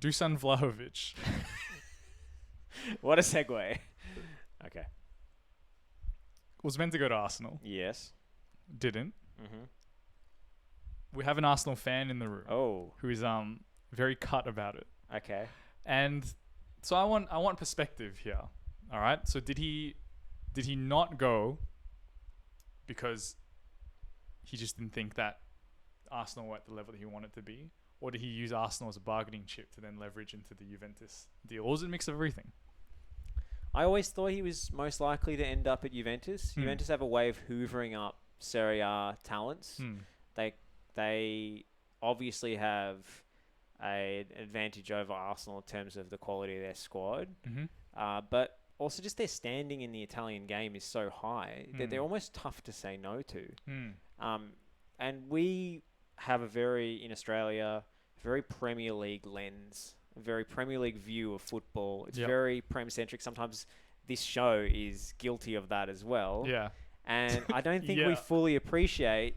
Dusan Vlahovic What a segue. Okay. was meant to go to Arsenal. Yes. Didn't. Mm-hmm. We have an Arsenal fan in the room Oh. who is very cut about it. Okay. And so I want perspective here. All right. So did he not go because he just didn't think that Arsenal were at the level that he wanted to be, or did he use Arsenal as a bargaining chip to then leverage into the Juventus deal, or was it a mix of everything? I always thought he was most likely to end up at Juventus. Juventus have a way of hoovering up Serie A talents. They obviously have an advantage over Arsenal in terms of the quality of their squad, but also just their standing in the Italian game is so high that they're almost tough to say no to. And we have in Australia, very Premier League lens, a very Premier League view of football. It's very Prem-centric. Sometimes this show is guilty of that as well. Yeah. And I don't think we fully appreciate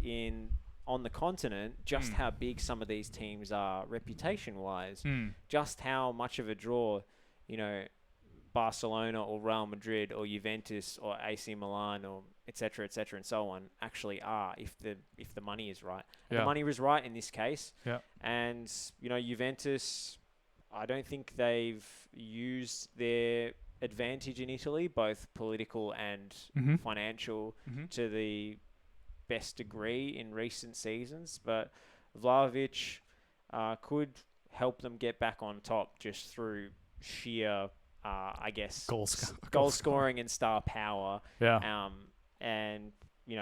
on the continent just how big some of these teams are reputation-wise. Just how much of a draw, Barcelona or Real Madrid or Juventus or AC Milan or et cetera, and so on actually are if the money is right. The money was right in this case. Yeah. And, Juventus, I don't think they've used their advantage in Italy, both political and financial, to the best degree in recent seasons. But Vlahovic could help them get back on top just through sheer, goal scoring and star power. Yeah. And,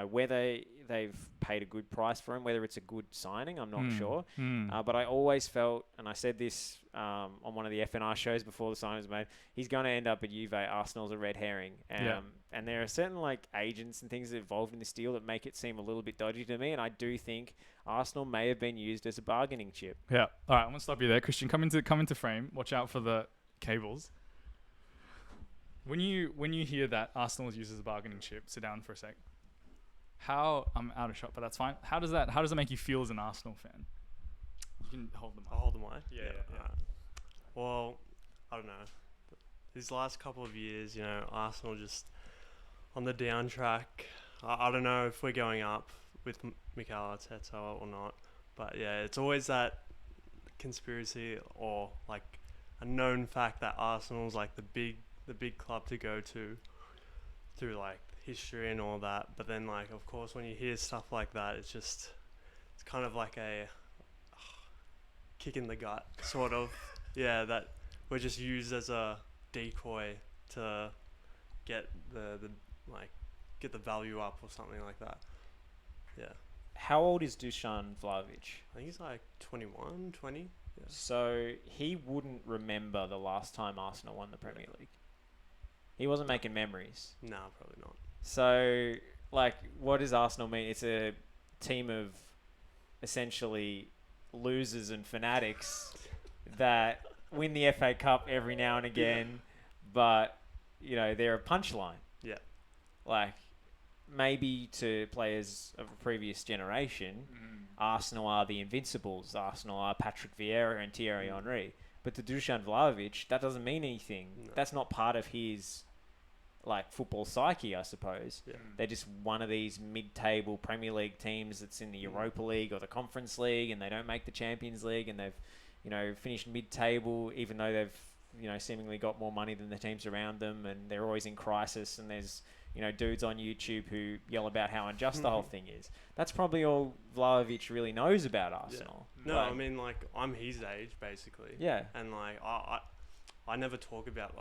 whether they've paid a good price for him, whether it's a good signing, I'm not sure. But I always felt, and I said this on one of the FNR shows before the signing was made, he's going to end up at Juve. Arsenal's a red herring. And there are certain agents and things involved in this deal that make it seem a little bit dodgy to me. And I do think Arsenal may have been used as a bargaining chip. Yeah. All right. I'm going to stop you there. Christian, come into frame. Watch out for the cables. When you hear that Arsenal is used as a bargaining chip, sit down for a sec. I'm out of shot, but that's fine. How does it make you feel as an Arsenal fan? You can hold the mic. I'll hold the mic. Yeah. Well, I don't know. These last couple of years, Arsenal just on the down track. I don't know if we're going up with Mikel Arteta or not, but yeah, it's always that conspiracy or a known fact that Arsenal's the big club to go to through history and all that. But then of course when you hear stuff like that, it's kind of like a kick in the gut sort of. Yeah, that we're just used as a decoy to get get the value up or something like that. Yeah. How old is Dusan Vlahovic? I think he's 21, 20. Yeah. So he wouldn't remember the last time Arsenal won the Premier League. He wasn't making memories. No, probably not. So, what does Arsenal mean? It's a team of essentially losers and fanatics that win the FA Cup every now and again, but, they're a punchline. Yeah. Maybe to players of a previous generation, Arsenal are the Invincibles. Arsenal are Patrick Vieira and Thierry Henry. But to Dusan Vlahovic, that doesn't mean anything. No. That's not part of his football psyche, I suppose. Yeah. They're just one of these mid-table Premier League teams that's in the Europa League or the Conference League, and they don't make the Champions League, and they've finished mid-table, even though they've seemingly got more money than the teams around them, and they're always in crisis, and there's dudes on YouTube who yell about how unjust the whole thing is. That's probably all Vlahovic really knows about Arsenal. Yeah. No, I mean, I'm his age, basically. Yeah. And, I never talk about,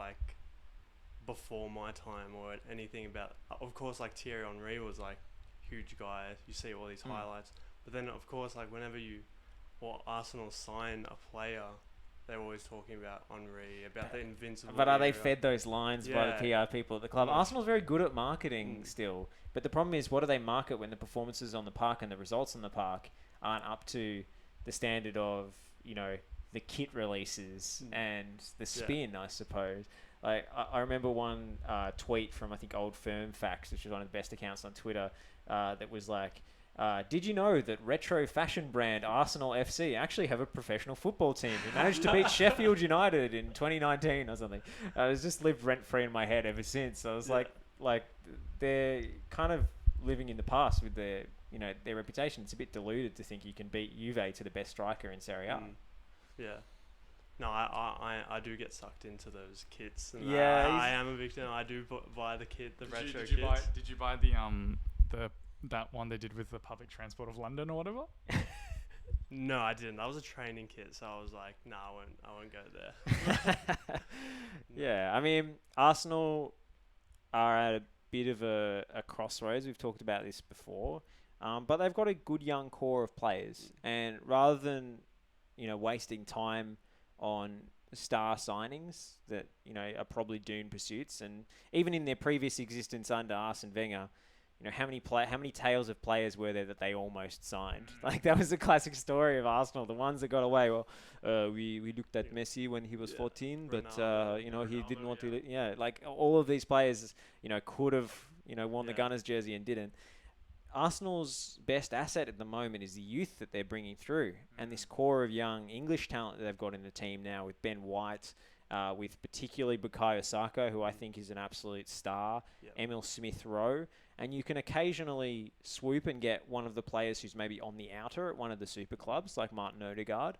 before my time or anything about... Of course, Thierry Henry was, huge guy. You see all these highlights. But then, of course, whenever Arsenal sign a player... They're always talking about Henry, about the invincible. But are they fed those lines by the PR people at the club? Arsenal's very good at marketing still. But the problem is, what do they market when the performances on the park and the results on the park aren't up to the standard of, the kit releases and the spin, I suppose. I remember one tweet from, I think, Old Firm Facts, which is one of the best accounts on Twitter, that was Did you know that retro fashion brand Arsenal FC actually have a professional football team who managed to beat Sheffield United in 2019 or something? It's just lived rent-free in my head ever since. I was like, they're kind of living in the past with their reputation. It's a bit deluded to think you can beat Juve to the best striker in Serie A. Yeah. No, I do get sucked into those kits. And Yeah, I am a victim. I do buy the retro kits. Did you buy the that one they did with the public transport of London or whatever? No, I didn't. That was a training kit, so I was like, no, I won't go there. Yeah, I mean, Arsenal are at a bit of a crossroads. We've talked about this before, but they've got a good young core of players, and rather than wasting time on star signings that are probably doomed pursuits, and even in their previous existence under Arsene Wenger, how many tales of players were there that they almost signed? Like, that was the classic story of Arsenal. The ones that got away. Well, we looked at Messi when he was 14, but Ronaldo, he didn't want to. Yeah, like all of these players, could have worn the Gunners jersey and didn't. Arsenal's best asset at the moment is the youth that they're bringing through, and this core of young English talent that they've got in the team now with Ben White, with particularly Bukayo Saka, who I think is an absolute star, Emil Smith-Rowe, and you can occasionally swoop and get one of the players who's maybe on the outer at one of the super clubs, like Martin Odegaard,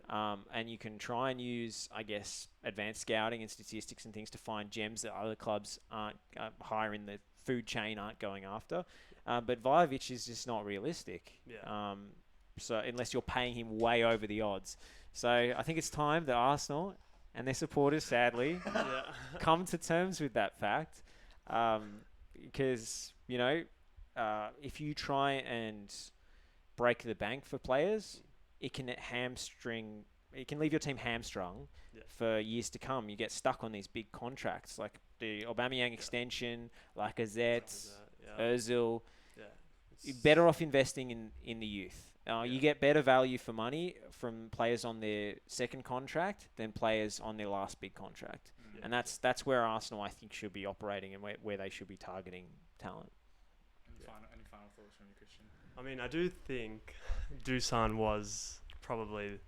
and you can try and use, I guess, advanced scouting and statistics and things to find gems that other clubs aren't higher in the food chain aren't going after. But Vlahovic is just not realistic. So unless you're paying him way over the odds. So I think it's time that Arsenal and their supporters, sadly, come to terms with that fact. Because, if you try and break the bank for players, it can leave your team hamstrung for years to come. You get stuck on these big contracts, like the Aubameyang extension, Lacazette, Ozil. You're better off investing in the youth. You get better value for money from players on their second contract than players on their last big contract. And that's where Arsenal, I think, should be operating and where they should be targeting talent. Any final thoughts from you, Christian? I mean, I do think Dusan was probably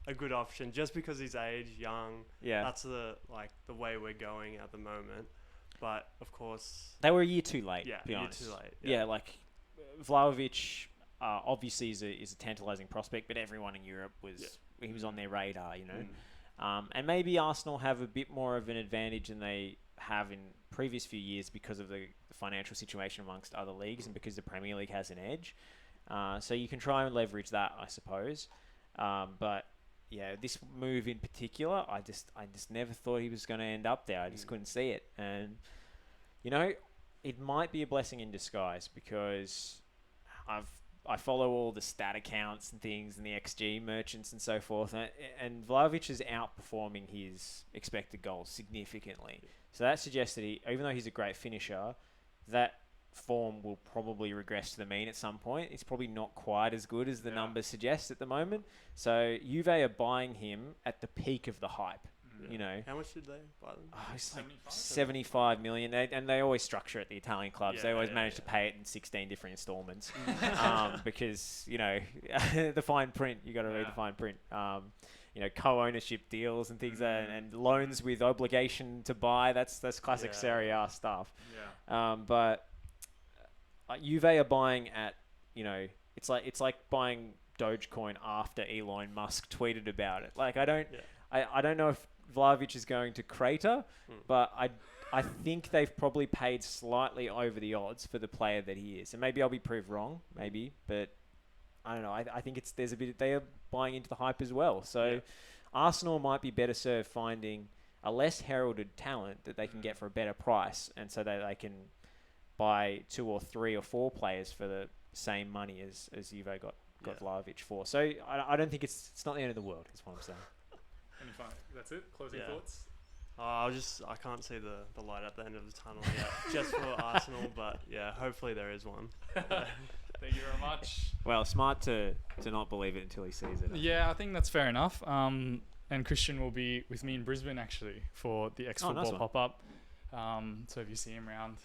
a good option just because he's age, young. Yeah. That's the way we're going at the moment. But, of course... They were a year too late, Yeah, to be honest. Year too late. Yeah, like Vlahovic obviously is a tantalising prospect, but everyone in Europe he was on their radar, And maybe Arsenal have a bit more of an advantage than they have in previous few years because of the financial situation amongst other leagues and because the Premier League has an edge. So you can try and leverage that, I suppose. But yeah, this move in particular, I just never thought he was going to end up there. I just couldn't see it. And, it might be a blessing in disguise because I follow all the stat accounts and things and the XG merchants and so forth. And Vlahovic is outperforming his expected goals significantly. So that suggests that even though he's a great finisher, that form will probably regress to the mean at some point. It's probably not quite as good as the numbers suggest at the moment. So Juve are buying him at the peak of the hype. How much did they buy them? It's like 75 million. They always structure it, the Italian clubs. They always manage to pay it in 16 different installments. Because, the fine print, you got to read the fine print. Co-ownership deals and things and loans with obligation to buy. That's classic Serie A stuff. But Juve are buying at, it's like buying Dogecoin after Elon Musk tweeted about it. Like, I don't know if Vlahovic is going to crater, but I think they've probably paid slightly over the odds for the player that he is. And maybe I'll be proved wrong, but I don't know. I think there's a bit, they are buying into the hype as well. So Arsenal might be better served finding a less heralded talent that they can get for a better price, and so that they can buy 2 or 3 or 4 players for the same money as Juve got Vlahovic for. So I don't think it's not the end of the world, is what I'm saying. That's it? Closing thoughts? I can't see the light at the end of the tunnel yet, just for Arsenal, but hopefully there is one. Thank you very much. Well, smart to not believe it until he sees it. Yeah, I think that's fair enough. And Christian will be with me in Brisbane, actually, for the X-Football pop-up. So if you see him around,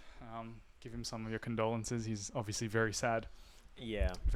give him some of your condolences. He's obviously very sad. Yeah.